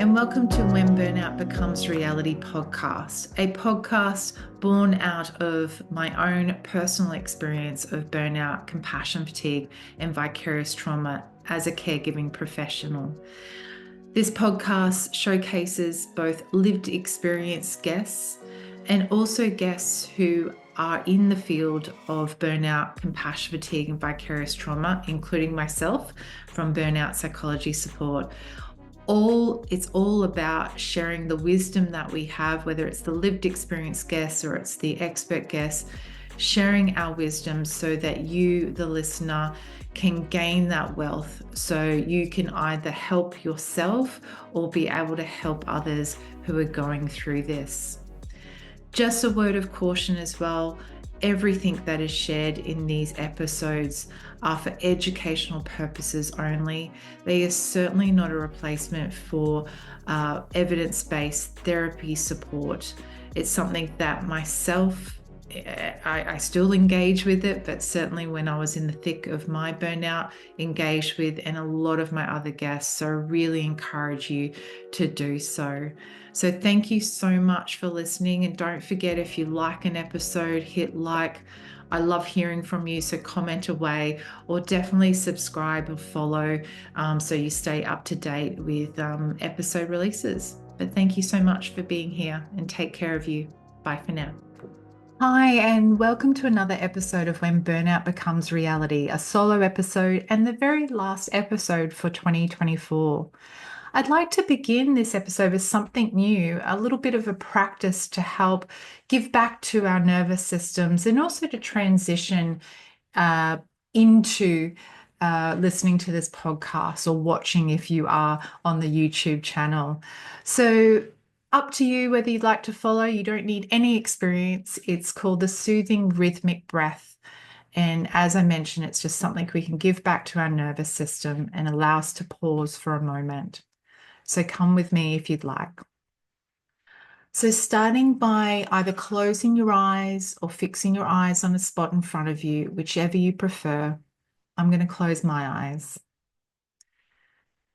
and welcome to When Burnout Becomes Reality podcast, a podcast born out of my own personal experience of burnout, compassion fatigue, and vicarious trauma as a caregiving professional. This podcast showcases both lived experience guests and also guests who are in the field of burnout, compassion fatigue, and vicarious trauma, including myself from Burnout Psychology Support. It's all about sharing the wisdom that we have, whether it's the lived experience guests or it's the expert guests, sharing our wisdom so that you, the listener, can gain that wealth so you can either help yourself or be able to help others who are going through this. Just a word of caution as well. Everything that is shared in these episodes are for educational purposes only. They are certainly not a replacement for evidence-based therapy support. It's something that myself, I still engage with it, but certainly when I was in the thick of my burnout, engaged with, and a lot of my other guests. So I really encourage you to do so. So thank you so much for listening. And don't forget, if you like an episode, hit like. I love hearing from you, so comment away or definitely subscribe or follow so you stay up to date with episode releases. But thank you so much for being here and take care of you. Bye for now. Hi, and welcome to another episode of When Burnout Becomes Reality, a solo episode and the very last episode for 2024. I'd like to begin this episode with something new, a little bit of a practice to help give back to our nervous systems and also to transition into listening to this podcast or watching if you are on the YouTube channel. So up to you whether you'd like to follow. You don't need any experience. It's called the soothing rhythmic breath. And as I mentioned, it's just something we can give back to our nervous system and allow us to pause for a moment. So come with me if you'd like. So starting by either closing your eyes or fixing your eyes on a spot in front of you, whichever you prefer. I'm going to close my eyes.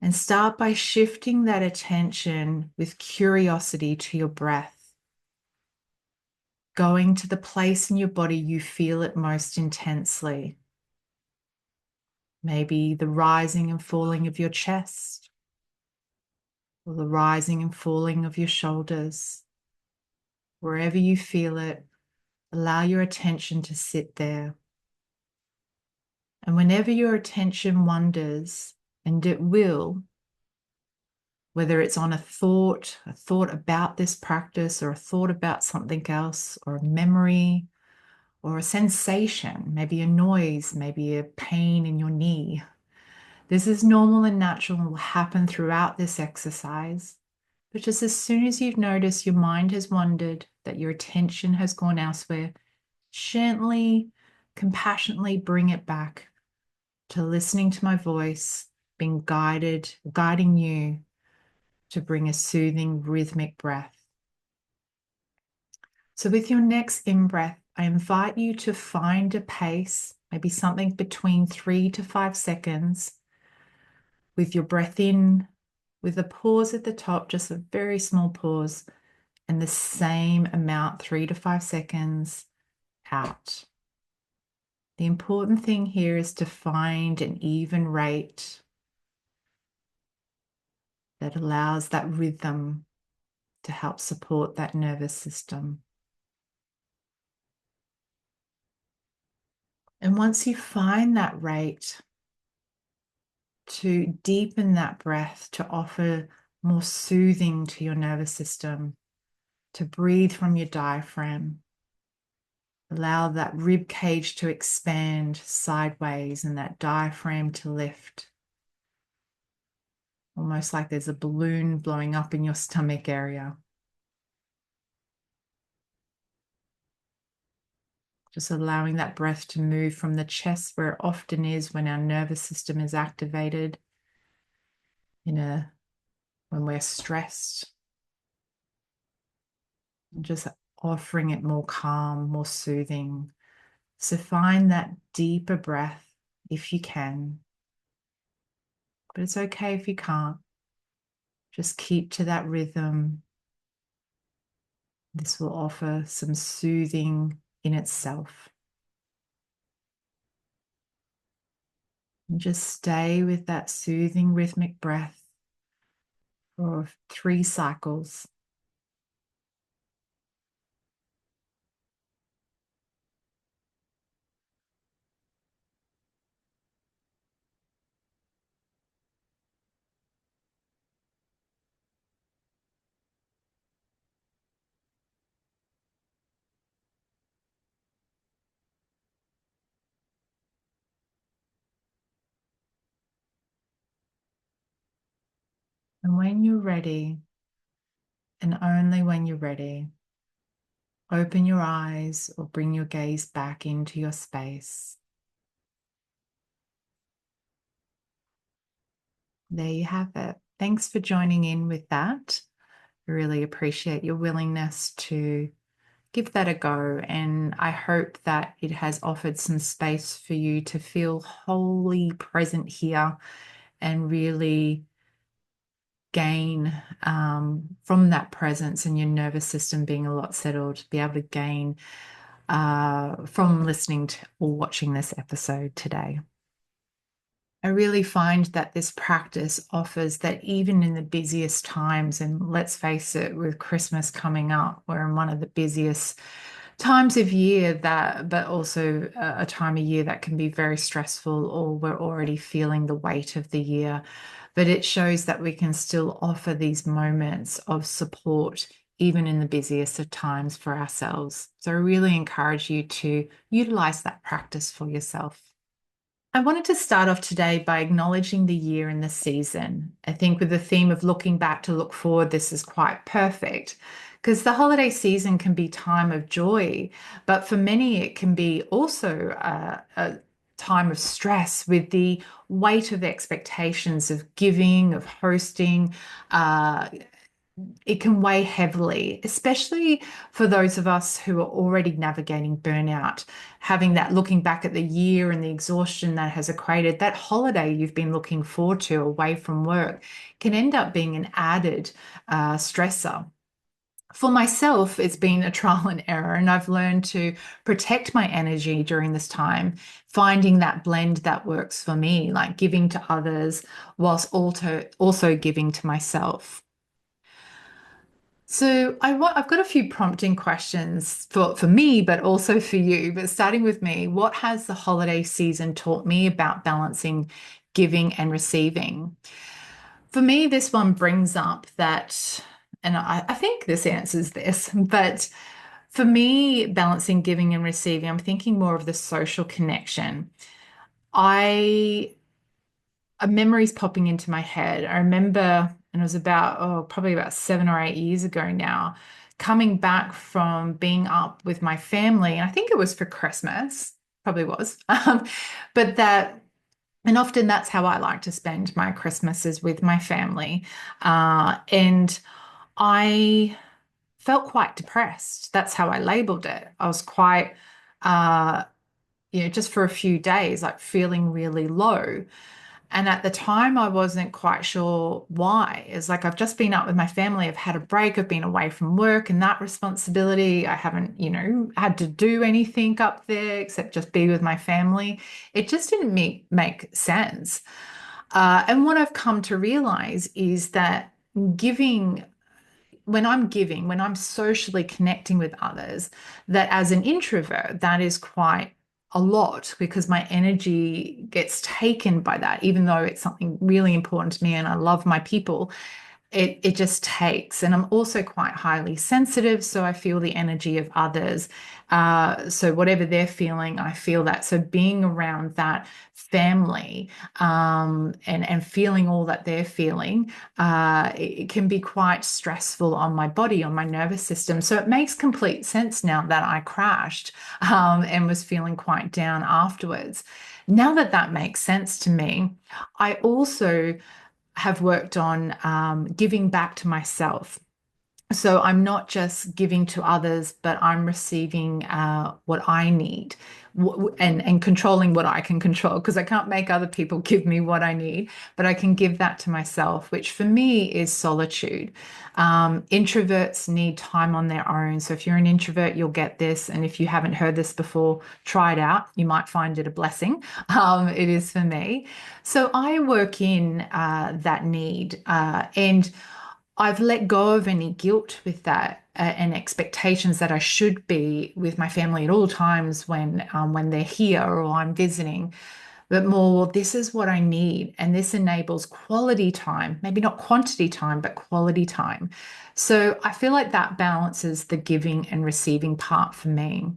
And start by shifting that attention with curiosity to your breath. Going to the place in your body you feel it most intensely. Maybe the rising and falling of your chest, or the rising and falling of your shoulders. Wherever you feel it, allow your attention to sit there. And whenever your attention wanders, and it will, whether it's on a thought about this practice, or a thought about something else, or a memory, or a sensation, maybe a noise, maybe a pain in your knee. This is normal and natural and will happen throughout this exercise. But just as soon as you've noticed your mind has wandered, that your attention has gone elsewhere, gently, compassionately bring it back to listening to my voice, being guiding you to bring a soothing rhythmic breath. So with your next in-breath, I invite you to find a pace, maybe something between 3 to 5 seconds, with your breath in, with a pause at the top, just a very small pause, and the same amount, 3 to 5 seconds, out. The important thing here is to find an even rate that allows that rhythm to help support that nervous system. And once you find that rate, to deepen that breath, to offer more soothing to your nervous system, to breathe from your diaphragm. Allow that rib cage to expand sideways and that diaphragm to lift. Almost like there's a balloon blowing up in your stomach area. Just allowing that breath to move from the chest, where it often is when our nervous system is activated, when we're stressed. And just offering it more calm, more soothing. So find that deeper breath if you can. But it's okay if you can't. Just keep to that rhythm. This will offer some soothing in itself. And just stay with that soothing rhythmic breath for 3 cycles. And when you're ready, and only when you're ready, open your eyes or bring your gaze back into your space. There you have it. Thanks for joining in with that. I really appreciate your willingness to give that a go. And I hope that it has offered some space for you to feel wholly present here and really gain from that presence and your nervous system being a lot settled, to be able to gain from listening to or watching this episode today. I really find that this practice offers that even in the busiest times, and let's face it, with Christmas coming up, we're in one of the busiest times of year, that, but also a time of year that can be very stressful, or we're already feeling the weight of the year. But it shows that we can still offer these moments of support even in the busiest of times for ourselves. So I really encourage you to utilize that practice for yourself. I wanted to start off today by acknowledging the year and the season. I think with the theme of looking back to look forward, this is quite perfect because the holiday season can be time of joy, but for many it can be also a time of stress with the weight of expectations of giving, of hosting, uh, it can weigh heavily, especially for those of us who are already navigating burnout. Having that looking back at the year and the exhaustion that has equated, that holiday you've been looking forward to away from work can end up being an added stressor. For myself, it's been a trial and error, and I've learned to protect my energy during this time, finding that blend that works for me, like giving to others whilst also giving to myself. So I've got a few prompting questions for me, but also for you. But starting with me, what has the holiday season taught me about balancing giving and receiving? For me, this one brings up that, and I think this answers this, but for me, balancing giving and receiving, I'm thinking more of the social connection. I memories popping into my head. I remember, and it was about, probably about 7 or 8 years ago now, coming back from being up with my family. And I think it was for Christmas, probably was. But that, and often that's how I like to spend my Christmases with my family. And I felt quite depressed. That's how I labeled it. I was quite, uh, just for a few days, like feeling really low. And at the time, I wasn't quite sure why. It's like I've just been up with my family. I've had a break. I've been away from work and that responsibility. I haven't, had to do anything up there except just be with my family. It just didn't make sense. And what I've come to realize is that giving when I'm socially connecting with others, that as an introvert, that is quite a lot because my energy gets taken by that, even though it's something really important to me and I love my people. It just takes, and I'm also quite highly sensitive, so I feel the energy of others. So whatever they're feeling, I feel that. So being around that family, and feeling all that they're feeling, it can be quite stressful on my body, on my nervous system. So it makes complete sense now that I crashed, and was feeling quite down afterwards. Now that that makes sense to me, I also have worked on giving back to myself. So I'm not just giving to others, but I'm receiving what I need and controlling what I can control because I can't make other people give me what I need, but I can give that to myself, which for me is solitude. Introverts need time on their own. So if you're an introvert, you'll get this. And if you haven't heard this before, try it out. You might find it a blessing. It is for me. So I work in that need and I've let go of any guilt with that and expectations that I should be with my family at all times when they're here or I'm visiting. But more, well, this is what I need, and this enables quality time, maybe not quantity time, but quality time. So I feel like that balances the giving and receiving part for me.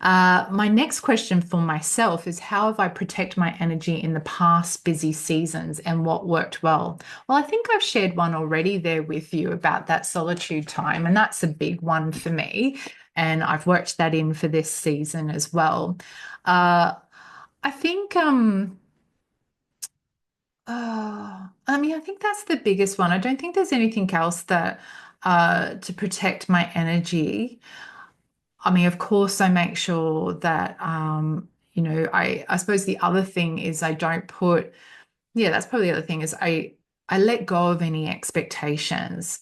My next question for myself is how have I protect my energy in the past busy seasons and what worked well? Well, I think I've shared one already there with you about that solitude time, and that's a big one for me. And I've worked that in for this season as well. Uh, I think, I mean, I think that's the biggest one. I don't think there's anything else that to protect my energy. I mean, of course, I make sure that I suppose the other thing is I don't put, yeah, that's probably the other thing is I let go of any expectations.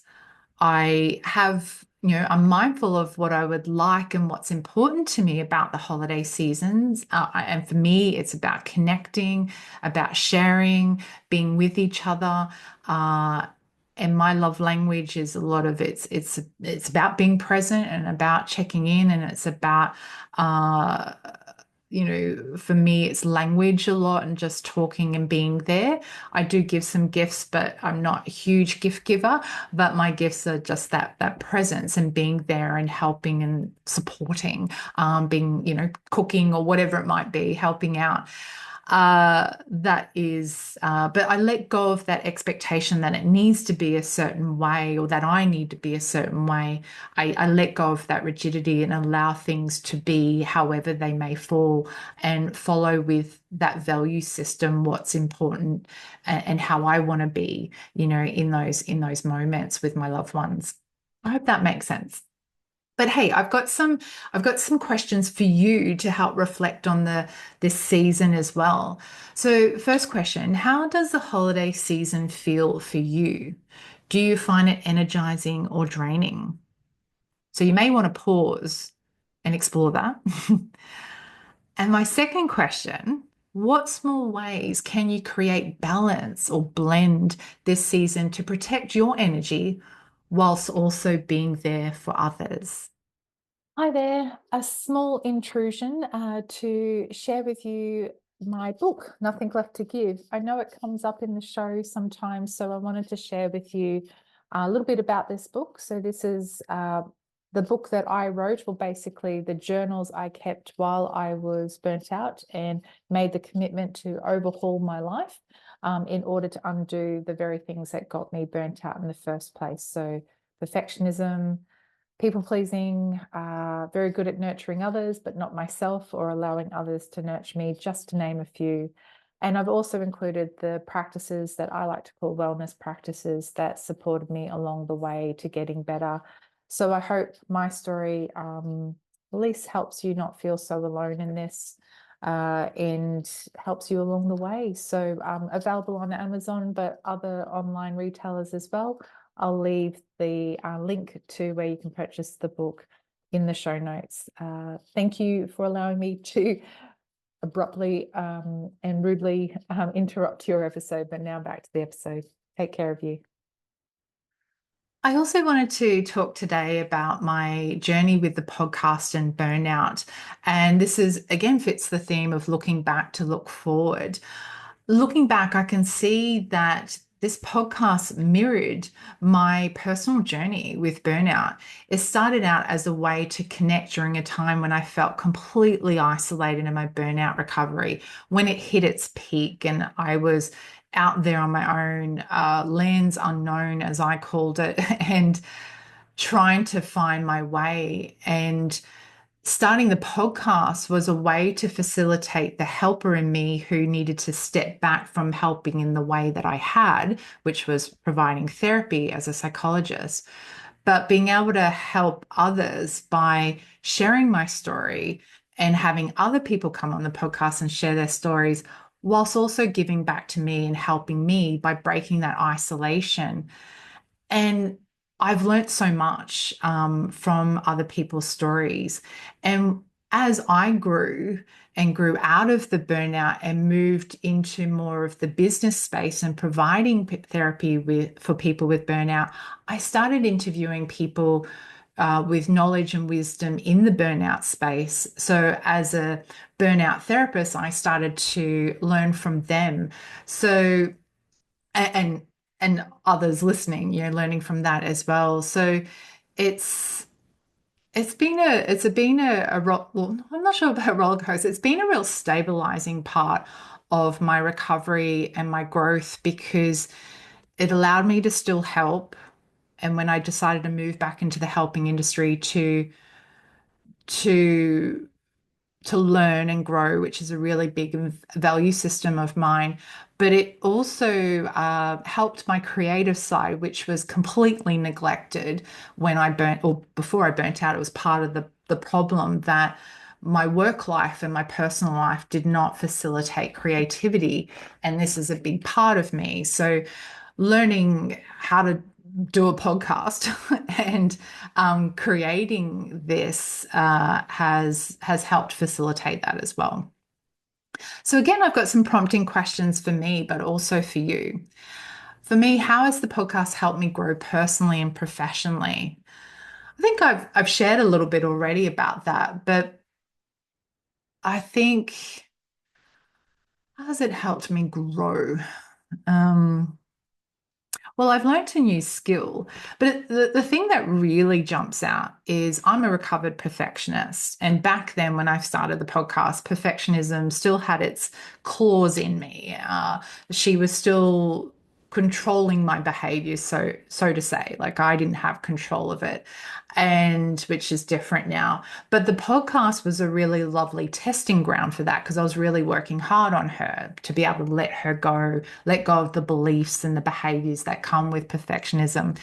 I have, I'm mindful of what I would like and what's important to me about the holiday seasons. And for me, it's about connecting, about sharing, being with each other. Uh, and my love language is a lot of it's about being present and about checking in, and it's about uh, for me, it's language a lot and just talking and being there. I do give some gifts, but I'm not a huge gift giver. But my gifts are just that presence and being there and helping and supporting, being, cooking or whatever it might be, helping out. But I let go of that expectation that it needs to be a certain way or that I need to be a certain way. I let go of that rigidity and allow things to be however they may fall and follow with that value system, what's important and how I want to be, in those moments with my loved ones. I hope that makes sense. But hey, I've got some questions for you to help reflect on this season as well. So, first question, how does the holiday season feel for you? Do you find it energizing or draining? So you may want to pause and explore that. And my second question, what small ways can you create balance or blend this season to protect your energy whilst also being there for others? Hi there, a small intrusion to share with you my book, Nothing Left to Give. I know it comes up in the show sometimes, so I wanted to share with you a little bit about this book. So, this is the book that I wrote, well, basically, the journals I kept while I was burnt out and made the commitment to overhaul my life in order to undo the very things that got me burnt out in the first place. So, perfectionism, people pleasing, very good at nurturing others, but not myself, or allowing others to nurture me, just to name a few. And I've also included the practices that I like to call wellness practices that supported me along the way to getting better. So I hope my story at least helps you not feel so alone in this. And helps you along the way. So available on Amazon, but other online retailers as well. I'll leave the link to where you can purchase the book in the show notes. Thank you for allowing me to abruptly and rudely interrupt your episode, but now back to the episode. Take care of you. I also wanted to talk today about my journey with the podcast and burnout. And this is, again, fits the theme of looking back to look forward. Looking back, I can see that this podcast mirrored my personal journey with burnout. It started out as a way to connect during a time when I felt completely isolated in my burnout recovery, when it hit its peak and I was out there on my own, lands unknown, as I called it, and trying to find my way. And starting the podcast was a way to facilitate the helper in me who needed to step back from helping in the way that I had, which was providing therapy as a psychologist. but being able to help others by sharing my story and having other people come on the podcast and share their stories, whilst also giving back to me and helping me by breaking that isolation. And I've learnt so much from other people's stories. And as I grew and grew out of the burnout and moved into more of the business space and providing therapy for people with burnout, I started interviewing people with knowledge and wisdom in the burnout space. So, as a burnout therapist, I started to learn from them. So, and and others listening, learning from that as well. So it's well, I'm not sure about a roller coaster. It's been a real stabilizing part of my recovery and my growth because it allowed me to still help. And when I decided to move back into the helping industry to to learn and grow, which is a really big value system of mine. But it also helped my creative side, which was completely neglected when I burnt, or before I burnt out. It was part of the problem that my work life and my personal life did not facilitate creativity. And this is a big part of me. So learning how to do a podcast and creating this has helped facilitate that as well. So again, I've got some prompting questions for me, but also for you. For me, how has the podcast helped me grow personally and professionally? I think I've shared a little bit already about that, but I think how has it helped me grow? Um, Well, I've learnt a new skill, but the thing that really jumps out is I'm a recovered perfectionist. And back then, when I started the podcast, perfectionism still had its claws in me. She was still controlling my behavior, so to say. Like I didn't have control of it, and which is different now. But the podcast was a really lovely testing ground for that because I was really working hard on her to be able to let go of the beliefs and the behaviors that come with perfectionism.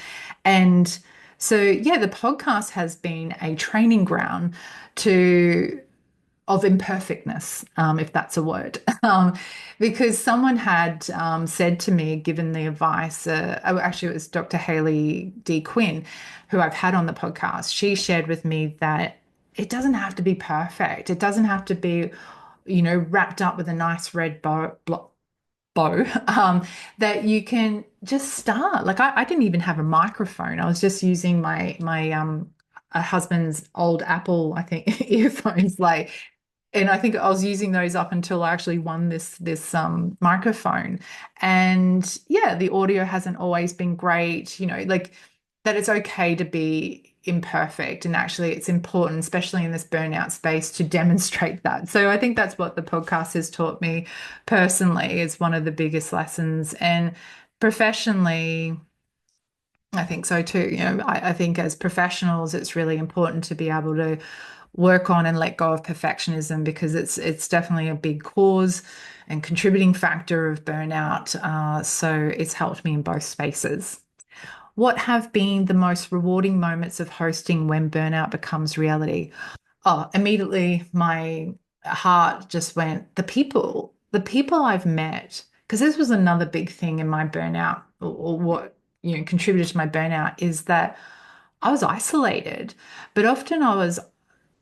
And so, yeah, the podcast has been a training ground to of imperfectness, if that's a word, because someone had said to me, given the advice, oh, actually, it was Dr. Haley D. Quinn, who I've had on the podcast. She shared with me that it doesn't have to be perfect. It doesn't have to be, wrapped up with a nice red bow that you can just start. Like I didn't even have a microphone. I was just using my husband's old Apple, I think, earphones, like, and I think I was using those up until I actually won this microphone. And yeah, the audio hasn't always been great, like that it's okay to be imperfect. And actually it's important, especially in this burnout space, to demonstrate that. So I think that's what the podcast has taught me personally, is one of the biggest lessons. And professionally, I think so too. I think as professionals, it's really important to be able to work on and let go of perfectionism because it's definitely a big cause and contributing factor of burnout. So it's helped me in both spaces. What have been the most rewarding moments of hosting when burnout becomes reality? Oh, immediately my heart just went, the people I've met, because this was another big thing in my burnout, or what, contributed to my burnout is that I was isolated, but often I was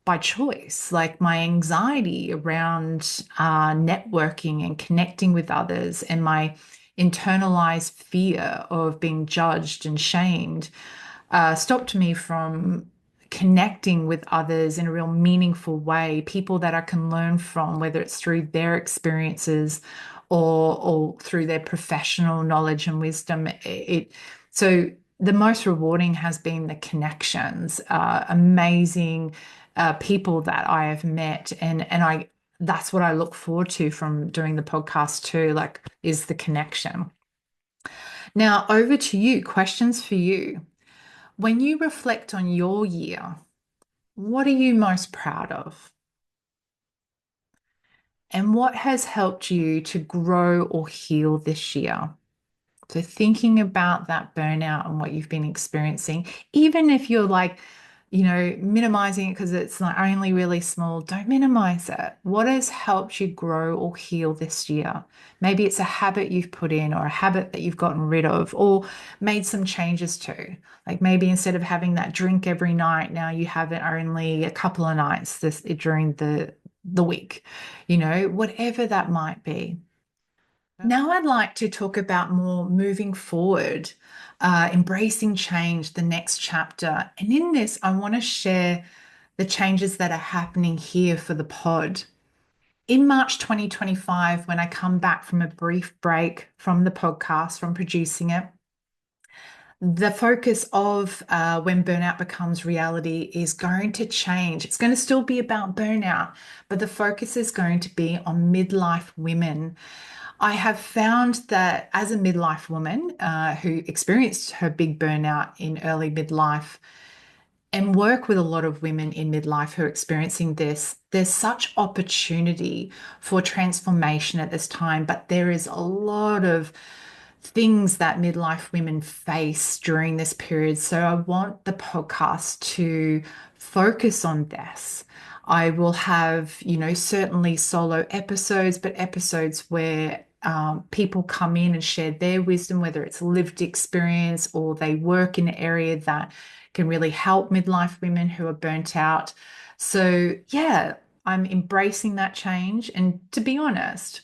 by choice. Like my anxiety around networking and connecting with others, and my internalized fear of being judged and shamed stopped me from connecting with others in a real meaningful way, people that I can learn from, whether it's through their experiences or through their professional knowledge and wisdom. So the most rewarding has been the connections, amazing people that I have met, and I that's what I look forward to from doing the podcast too, like is the connection. Now over to you, questions for you. When you reflect on your year, what are you most proud of? And what has helped you to grow or heal this year? So thinking about that burnout and what you've been experiencing, even if you're like, minimizing it because it's not only really small, don't minimize it. What has helped you grow or heal this year? Maybe it's a habit you've put in or a habit that you've gotten rid of or made some changes to. Like maybe instead of having that drink every night, now you have it only a couple of nights during the week, whatever that might be. Now, I'd like to talk about more moving forward, embracing change, the next chapter. And in this, I want to share the changes that are happening here for the pod. In March 2025, when I come back from a brief break from the podcast, from producing it, the focus of when burnout becomes reality is going to change. It's going to still be about burnout, but the focus is going to be on midlife women. I have found that as a midlife woman who experienced her big burnout in early midlife and work with a lot of women in midlife who are experiencing this, there's such opportunity for transformation at this time, but there is a lot of things that midlife women face during this period. So I want the podcast to focus on this. I will have, certainly solo episodes, but episodes where people come in and share their wisdom, whether it's lived experience or they work in an area that can really help midlife women who are burnt out. So, yeah, I'm embracing that change. And to be honest,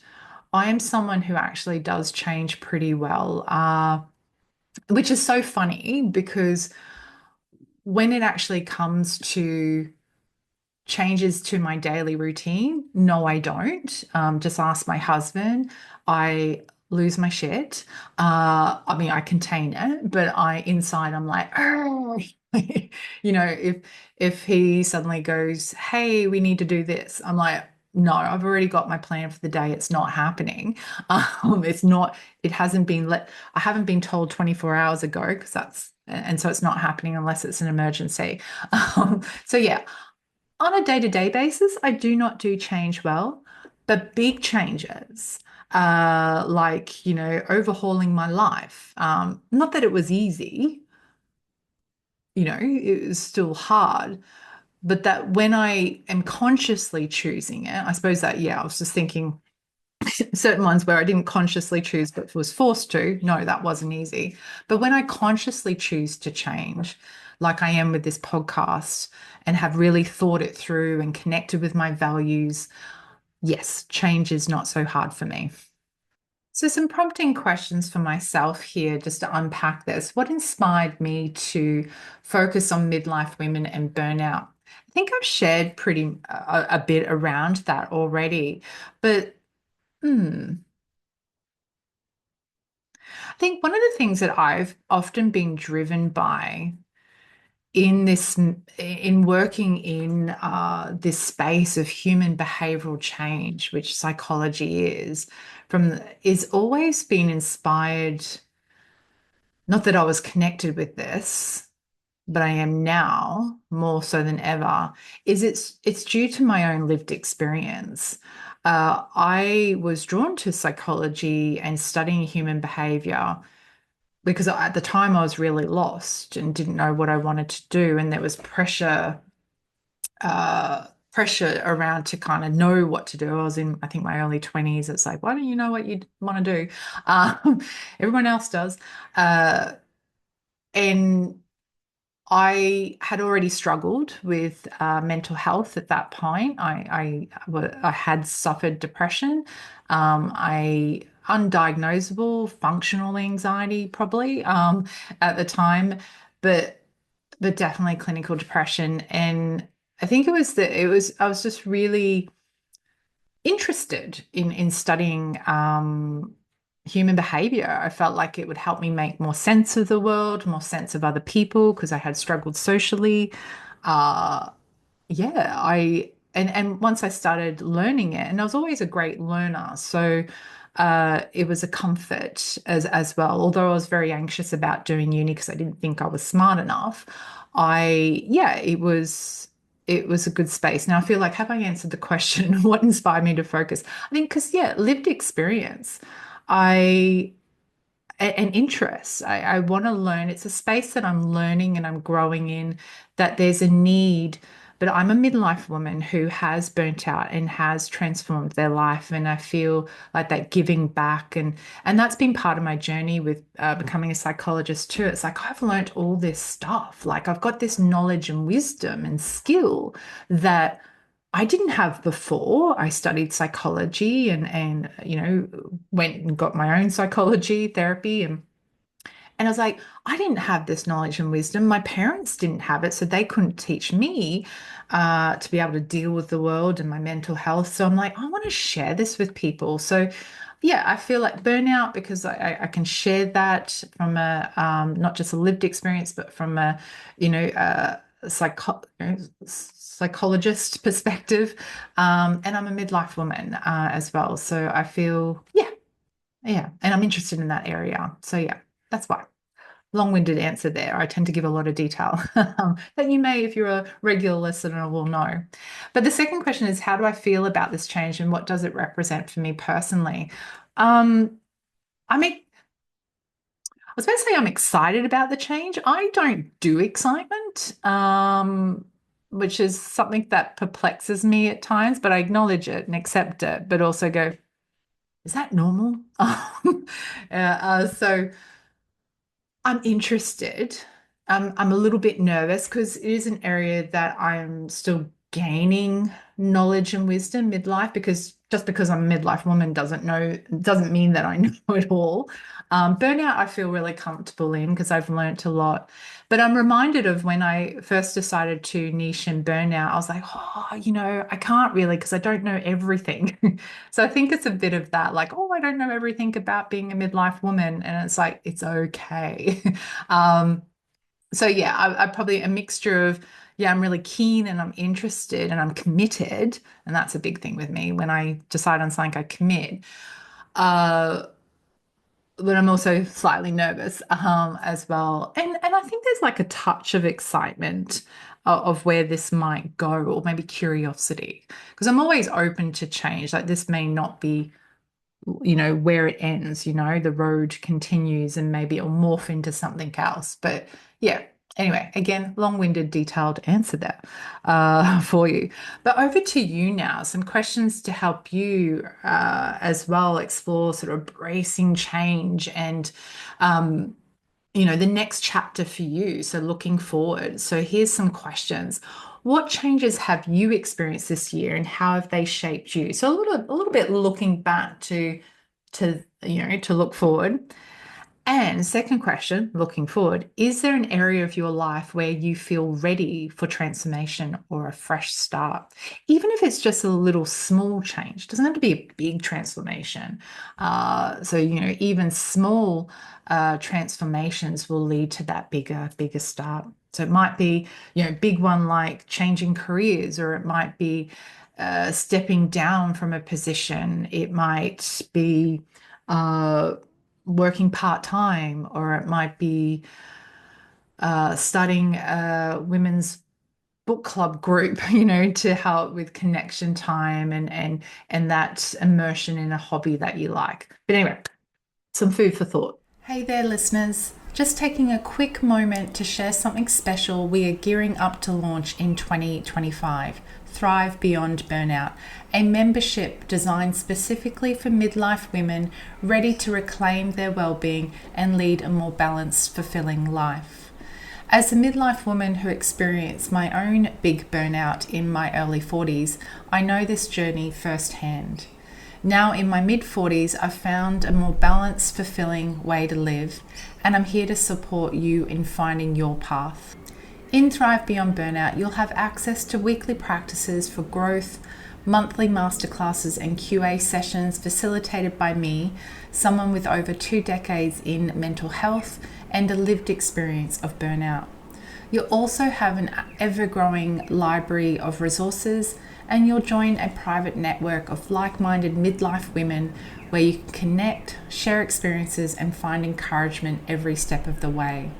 I am someone who actually does change pretty well, which is so funny because when it actually comes to changes to my daily routine, no, I don't. Just ask my husband. I lose my shit. I mean, I contain it, but inside I'm like, oh. If he suddenly goes, hey, we need to do this, I'm like, no, I've already got my plan for the day. It's not happening. It's not, it hasn't been I haven't been told 24 hours ago because and so it's not happening unless it's an emergency. So yeah, on a day-to-day basis, I do not do change well, but big changes, like, overhauling my life. Not that it was easy, it was still hard, but that when I am consciously choosing it, I suppose that, yeah, I was just thinking certain ones where I didn't consciously choose but was forced to. No, that wasn't easy. But when I consciously choose to change, like I am with this podcast, and have really thought it through and connected with my values, yes, change is not so hard for me. So, some prompting questions for myself here just to unpack this. What inspired me to focus on midlife women and burnout? I think I've shared a bit around that already, but hmm, I think one of the things that I've often been driven by in working in this space of human behavioral change, which psychology is always been inspired, not that I was connected with this, but I am now more so than ever, is it's due to my own lived experience. I was drawn to psychology and studying human behavior because at the time I was really lost and didn't know what I wanted to do, and there was pressure around to kind of know what to do. I was in, I think, my early 20s. It's like, why don't you know what you want to do? Um, Everyone else does. And I had already struggled with mental health at that point. I had suffered depression. I undiagnosable functional anxiety probably at the time, but definitely clinical depression. And I think I was just really interested in studying human behavior. I felt like it would help me make more sense of the world, more sense of other people because I had struggled socially. Uh, yeah, and once I started learning it, and I was always a great learner, so it was a comfort as well. Although I was very anxious about doing uni because I didn't think I was smart enough, yeah, it was a good space. Now I feel like, have I answered the question? What inspired me to focus? I think because, yeah, lived experience. I an interest. I want to learn. It's a space that I'm learning and I'm growing in, that there's a need. But I'm a midlife woman who has burnt out and has transformed their life. And I feel like that giving back. And that's been part of my journey with becoming a psychologist too. It's like I've learned all this stuff. Like I've got this knowledge and wisdom and skill that I didn't have before. I studied psychology and went and got my own psychology therapy and I was like, I didn't have this knowledge and wisdom. My parents didn't have it, so they couldn't teach me to be able to deal with the world and my mental health. So I'm like, I want to share this with people. So yeah, I feel like burnout because I can share that from a not just a lived experience, but from a psychologist perspective. And I'm a midlife woman as well. So I feel, yeah. And I'm interested in that area. So yeah, that's why. Long-winded answer there. I tend to give a lot of detail that you may, if you're a regular listener, will know. But the second question is, how do I feel about this change and what does it represent for me personally? I mean, I was going to say I'm excited about the change. I don't do excitement, which is something that perplexes me at times, but I acknowledge it and accept it, but also go, is that normal? So I'm interested. I'm a little bit nervous because it is an area that I'm still gaining knowledge and wisdom midlife because just because I'm a midlife woman doesn't mean that I know it all. Burnout, I feel really comfortable in because I've learnt a lot. But I'm reminded of when I first decided to niche in burnout, I was like, oh, I can't really because I don't know everything. So I think it's a bit of that, like, oh, I don't know everything about being a midlife woman. And it's like, it's okay. Um, so yeah, I probably a mixture of, yeah, I'm really keen and I'm interested and I'm committed. And that's a big thing with me. When I decide on something, I commit. Uh, but I'm also slightly nervous as well. And I think there's like a touch of excitement of where this might go, or maybe curiosity, because I'm always open to change. Like this may not be where it ends, the road continues and maybe it'll morph into something else. But yeah, anyway, again, long-winded, detailed answer there for you. But over to you now, some questions to help you as well explore sort of bracing change and the next chapter for you. So looking forward. So here's some questions. What changes have you experienced this year and how have they shaped you? So a little bit looking back to look forward. And second question, looking forward, is there an area of your life where you feel ready for transformation or a fresh start? Even if it's just a little small change, doesn't have to be a big transformation. So, even small transformations will lead to that bigger start. So it might be, big one like changing careers, or it might be stepping down from a position. It might be working part-time, or it might be starting a women's book club group, to help with connection time and that immersion in a hobby that you like. But anyway, some food for thought. Hey there, listeners. Just taking a quick moment to share something special we are gearing up to launch in 2025. Thrive Beyond Burnout, a membership designed specifically for midlife women ready to reclaim their well-being and lead a more balanced, fulfilling life. As a midlife woman who experienced my own big burnout in my early 40s, I know this journey firsthand. Now in my mid-40s, I've found a more balanced, fulfilling way to live, and I'm here to support you in finding your path. In Thrive Beyond Burnout, you'll have access to weekly practices for growth, monthly masterclasses and QA sessions facilitated by me, someone with over 2 decades in mental health and a lived experience of burnout. You'll also have an ever-growing library of resources, and you'll join a private network of like-minded midlife women where you can connect, share experiences, and find encouragement every step of the way.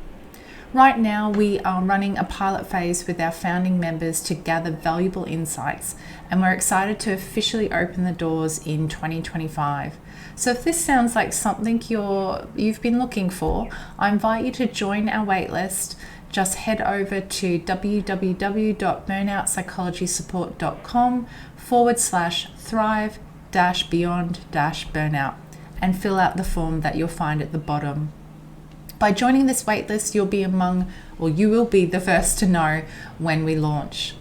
Right now, we are running a pilot phase with our founding members to gather valuable insights, and we're excited to officially open the doors in 2025. So if this sounds like something you've been looking for, I invite you to join our waitlist. Just head over to www.burnoutspsychologysupport.com/thrive-beyond-burnout and fill out the form that you'll find at the bottom. By joining this waitlist, you will be the first to know when we launch.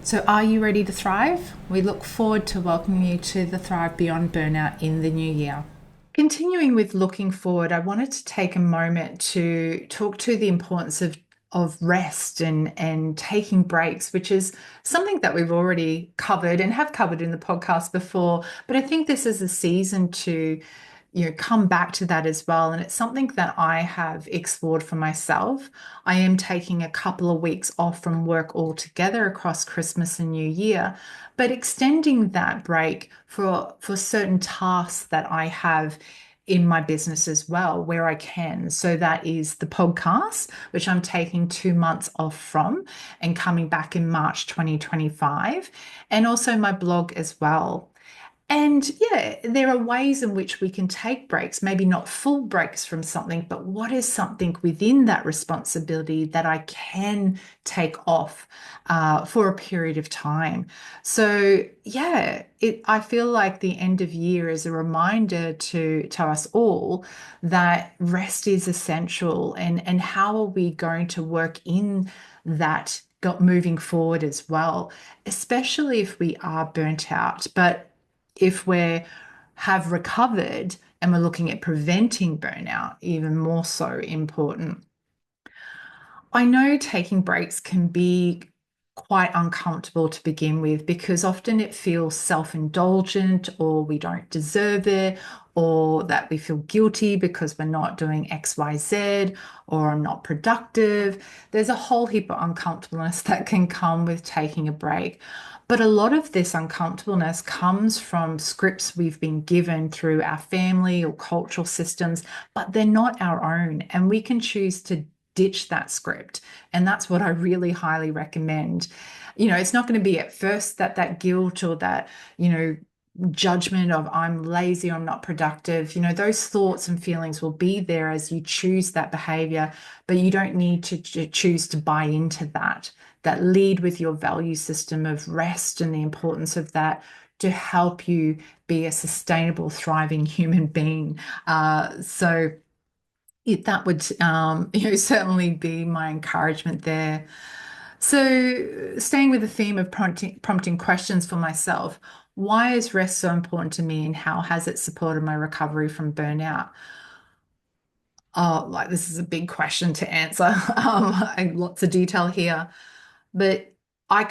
So are you ready to thrive? We look forward to welcoming you to the Thrive Beyond Burnout in the new year. Continuing with looking forward, I wanted to take a moment to talk to the importance of rest and taking breaks, which is something that we've already covered and have covered in the podcast before. But I think this is a season to come back to that as well. And it's something that I have explored for myself. I am taking a couple of weeks off from work altogether across Christmas and New Year, but extending that break for certain tasks that I have in my business as well, where I can. So that is the podcast, which I'm taking 2 months off from and coming back in March 2025, and also my blog as well. And yeah, there are ways in which we can take breaks, maybe not full breaks from something, but what is something within that responsibility that I can take off for a period of time? So yeah, I feel like the end of year is a reminder to us all that rest is essential, and how are we going to work in that moving forward as well, especially if we are burnt out. But if we have recovered and we're looking at preventing burnout, even more so important. I know taking breaks can be quite uncomfortable to begin with because often it feels self-indulgent, or we don't deserve it, or that we feel guilty because we're not doing XYZ, or I'm not productive. There's a whole heap of uncomfortableness that can come with taking a break. But a lot of this uncomfortableness comes from scripts we've been given through our family or cultural systems, but they're not our own. And we can choose to ditch that script. And that's what I really highly recommend. It's not going to be at first that guilt or that, judgment of I'm lazy, I'm not productive. Those thoughts and feelings will be there as you choose that behavior, but you don't need to choose to buy into that. Lead with your value system of rest and the importance of that to help you be a sustainable, thriving human being. So that would certainly be my encouragement there. So staying with the theme of prompting questions for myself, why is rest so important to me, and how has it supported my recovery from burnout? Oh, like this is a big question to answer. And lots of detail here. But I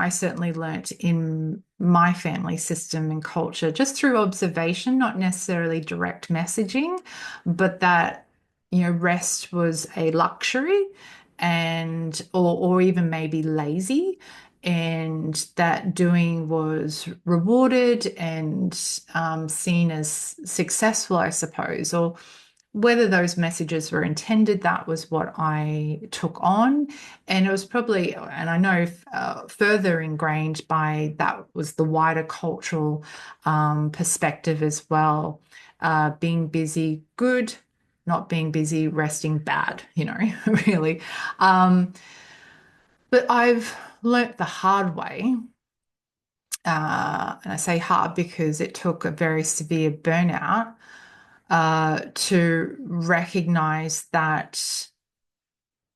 certainly learnt in my family system and culture just through observation, not necessarily direct messaging, but that, rest was a luxury, and or even maybe lazy, and that doing was rewarded and seen as successful, I suppose, or whether those messages were intended, that was what I took on. And it was probably, and I know further ingrained by that was the wider cultural perspective as well. Being busy, good; not being busy, resting, bad, really. But I've learnt the hard way. And I say hard because it took a very severe burnout to recognize that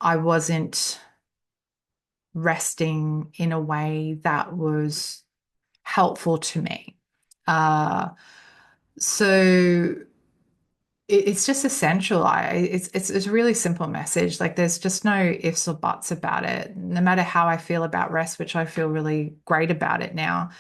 I wasn't resting in a way that was helpful to me. So it's just essential. It's a really simple message. Like there's just no ifs or buts about it. No matter how I feel about rest, which I feel really great about it now,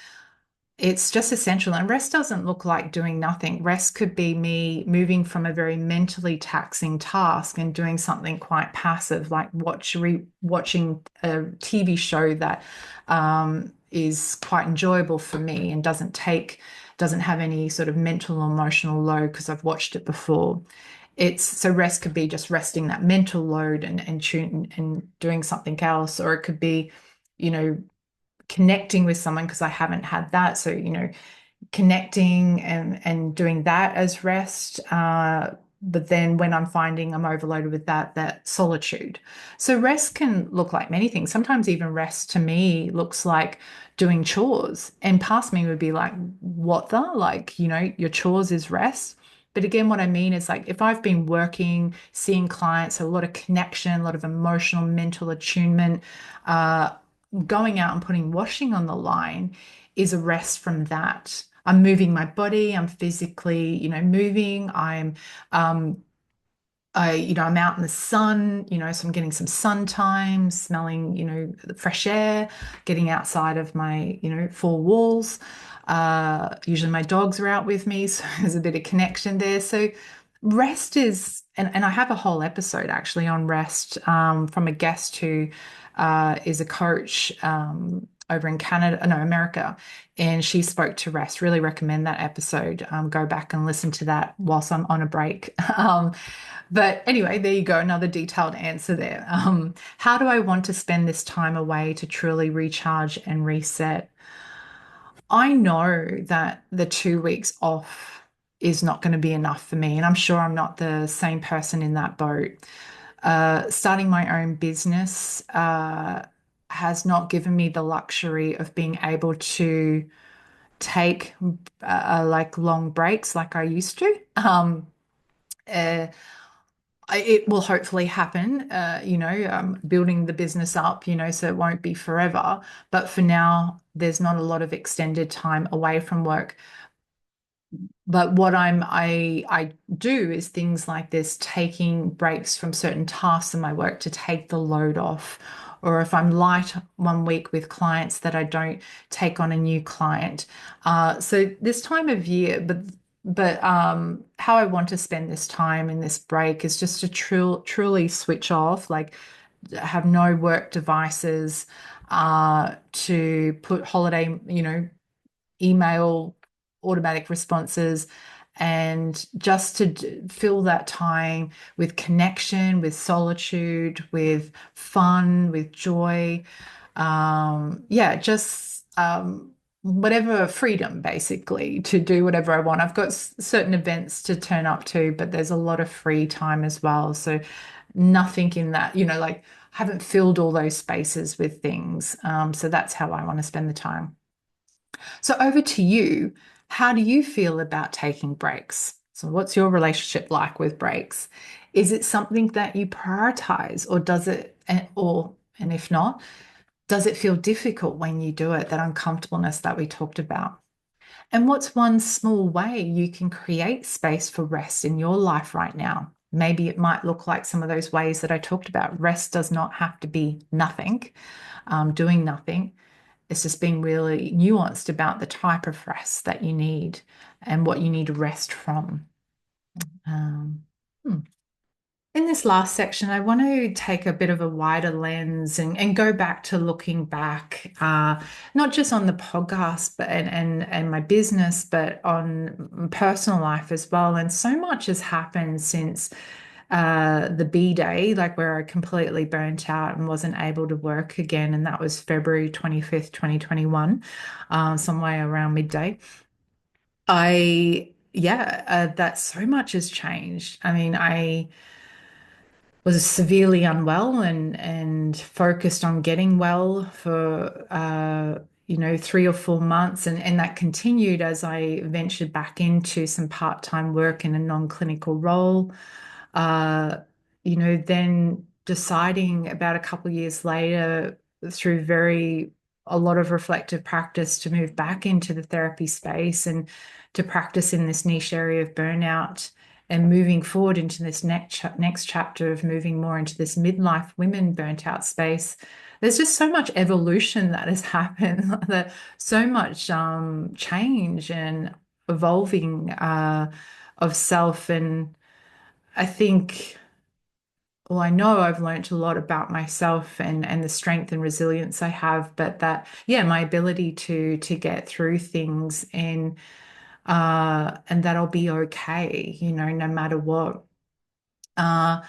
it's just essential. And rest doesn't look like doing nothing. Rest could be me moving from a very mentally taxing task and doing something quite passive, like watching a TV show that is quite enjoyable for me and doesn't have any sort of mental or emotional load because I've watched it before. It's so rest could be just resting that mental load and doing something else, or it could be, you know, connecting with someone because I haven't had that. So, connecting and doing that as rest. But then when I'm finding I'm overloaded with that solitude. So rest can look like many things. Sometimes even rest to me looks like doing chores. And past me would be like, what the? Like, your chores is rest. But again, what I mean is like if I've been working, seeing clients, a lot of connection, a lot of emotional, mental attunement, uh, going out and putting washing on the line is a rest from that. I'm moving my body, I'm physically, moving. Um, I'm out in the sun, so I'm getting some sun time, smelling, the fresh air, getting outside of my, four walls. Usually my dogs are out with me, so there's a bit of connection there. So rest is, and I have a whole episode actually on rest from a guest who is a coach over in Canada, no, America, and she spoke to rest. Really recommend that episode. Go back and listen to that whilst I'm on a break. But anyway, there you go, another detailed answer there. How do I want to spend this time away to truly recharge and reset? I know that the 2 weeks off is not going to be enough for me, and I'm sure I'm not the same person in that boat. Starting my own business has not given me the luxury of being able to take like long breaks like I used to. Uh, it will hopefully happen, building the business up, so it won't be forever. But for now, there's not a lot of extended time away from work. But what I do is things like this, taking breaks from certain tasks in my work to take the load off. Or if I'm light one week with clients, that I don't take on a new client. So this time of year, but how I want to spend this time in this break is just to truly switch off, like have no work devices, to put holiday, email automatic responses, and just to fill that time with connection, with solitude, with fun, with joy. Yeah, just whatever freedom, basically, to do whatever I want. I've got certain events to turn up to, but there's a lot of free time as well. So nothing in that, like haven't filled all those spaces with things. So that's how I want to spend the time. So over to you. How do you feel about taking breaks? So what's your relationship like with breaks? Is it something that you prioritize, or does it, and if not, does it feel difficult when you do it, that uncomfortableness that we talked about? And what's one small way you can create space for rest in your life right now? Maybe it might look like some of those ways that I talked about. Rest does not have to be nothing, doing nothing. It's just being really nuanced about the type of rest that you need and what you need rest from. Um, hmm. In this last section, I want to take a bit of a wider lens and go back to looking back, not just on the podcast, but and my business, but on personal life as well. And so much has happened since the B day, like where I completely burnt out and wasn't able to work again. And that was February 25th, 2021, somewhere around midday. That so much has changed. I mean, I was severely unwell and focused on getting well for 3 or 4 months, and that continued as I ventured back into some part-time work in a non-clinical role. uh, then deciding about a couple of years later, through a lot of reflective practice, to move back into the therapy space and to practice in this niche area of burnout, and moving forward into this next chapter of moving more into this midlife women burnt out space. There's just so much evolution that has happened, that so much change and evolving of self. And I think, well, I know I've learned a lot about myself and the strength and resilience I have, but that, yeah, my ability to get through things, and that I'll be okay, no matter what. Uh,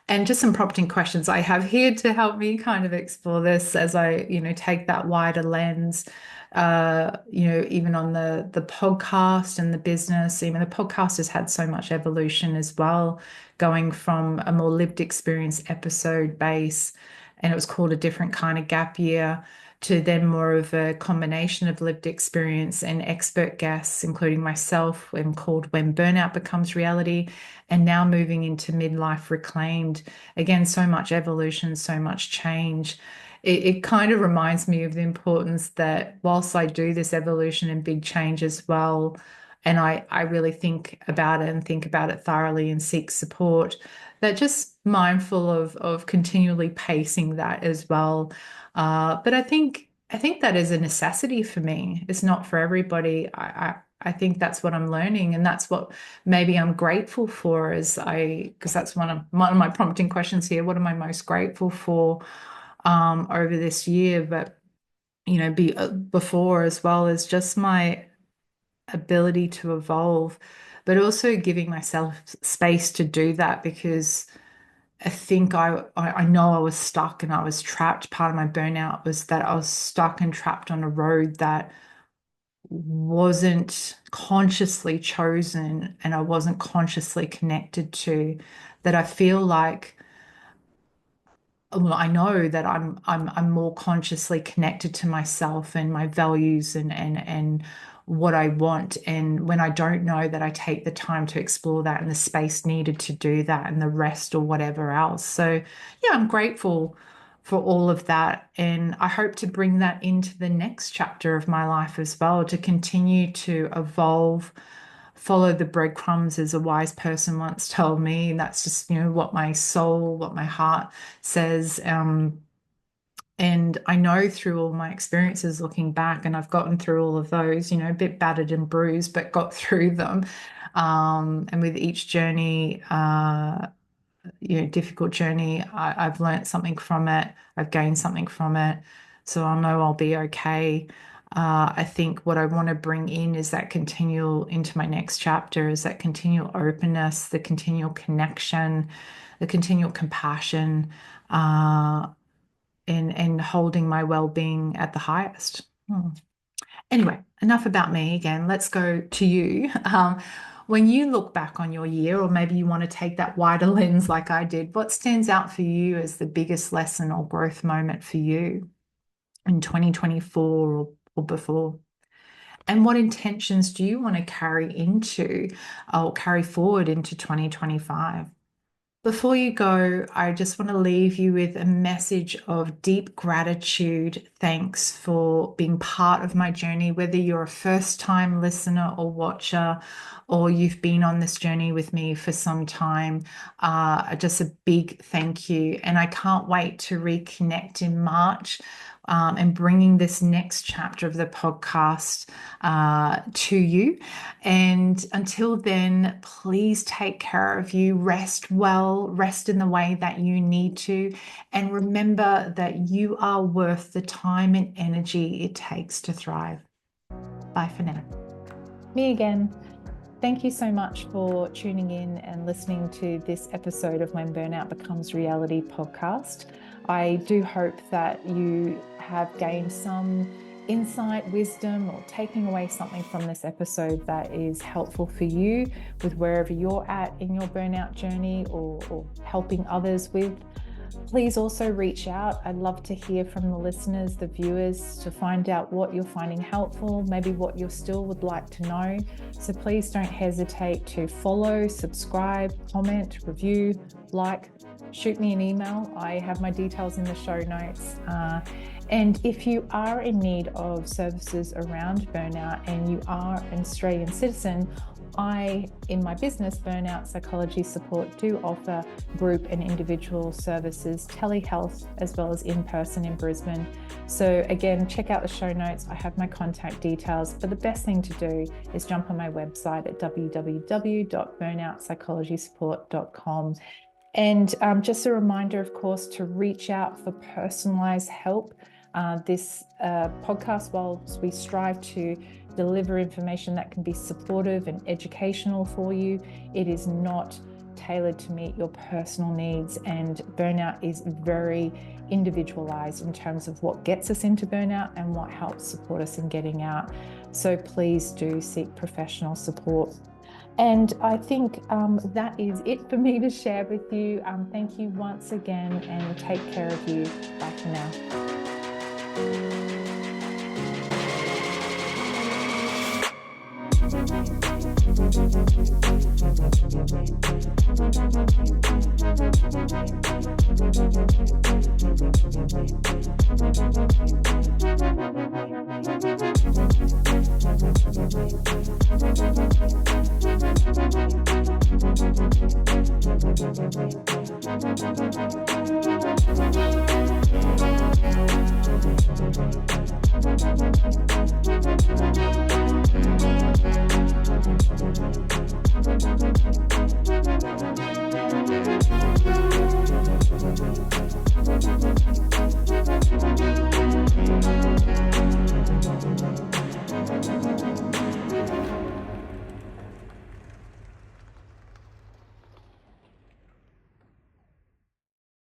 and just some prompting questions I have here to help me kind of explore this as I, take that wider lens. Even on the podcast and the business, even the podcast has had so much evolution as well, going from a more lived experience episode base, and it was called A Different Kind of Gap Year, to then more of a combination of lived experience and expert guests, including myself, and called When Burnout Becomes Reality, and now moving into Midlife Reclaimed. Again, so much evolution, so much change. It kind of reminds me of the importance that whilst I do this evolution and big change as well, and I really think about it and think about it thoroughly and seek support, that just mindful of continually pacing that as well. But I think that is a necessity for me. It's not for everybody. I think that's what I'm learning, and that's what maybe I'm grateful for. Because that's one of my prompting questions here. What am I most grateful for over this year? But before as well, as just my ability to evolve, but also giving myself space to do that, because I think I know I was stuck and I was trapped. Part of my burnout was that I was stuck and trapped on a road that wasn't consciously chosen and I wasn't consciously connected to, that I feel like, well, I know that I'm more consciously connected to myself and my values and what I want. And when I don't know that, I take the time to explore that and the space needed to do that and the rest or whatever else. So yeah, I'm grateful for all of that. And I hope to bring that into the next chapter of my life as well, to continue to evolve, follow the breadcrumbs, as a wise person once told me. And that's just, what my soul, what my heart says. And I know through all my experiences looking back, and I've gotten through all of those, a bit battered and bruised, but got through them. And with each journey, difficult journey, I've learned something from it. I've gained something from it. So I'll know I'll be okay. I think what I want to bring in is that continual into my next chapter, is that continual openness, the continual connection, the continual compassion, and holding my well-being at the highest. Anyway, enough about me again. Let's go to you. When you look back on your year, or maybe you want to take that wider lens like I did, what stands out for you as the biggest lesson or growth moment for you in 2024 or before? And what intentions do you want to carry into or carry forward into 2025? Before you go, I just want to leave you with a message of deep gratitude. Thanks for being part of my journey, whether you're a first-time listener or watcher, or you've been on this journey with me for some time. Just a big thank you. And I can't wait to reconnect in March. And bringing this next chapter of the podcast to you. And until then, please take care of you, rest well, rest in the way that you need to. And remember that you are worth the time and energy it takes to thrive. Bye for now. Me again. Thank you so much for tuning in and listening to this episode of When Burnout Becomes Reality podcast. I do hope that you have gained some insight, wisdom, or taking away something from this episode that is helpful for you with wherever you're at in your burnout journey, or helping others with. Please also reach out. I'd love to hear from the listeners, the viewers, to find out what you're finding helpful, maybe what you still would like to know. So please don't hesitate to follow, subscribe, comment, review, like, shoot me an email. I have my details in the show notes. And if you are in need of services around burnout and you are an Australian citizen, I, in my business, Burnout Psychology Support, do offer group and individual services, telehealth, as well as in-person in Brisbane. So again, check out the show notes. I have my contact details, but the best thing to do is jump on my website at www.burnoutspsychologysupport.com. And just a reminder, of course, to reach out for personalized help. This podcast, whilst we strive to deliver information that can be supportive and educational for you, it is not tailored to meet your personal needs, and burnout is very individualized in terms of what gets us into burnout and what helps support us in getting out. So please do seek professional support. And I think that is it for me to share with you. Thank you once again, and take care of you. Bye for now.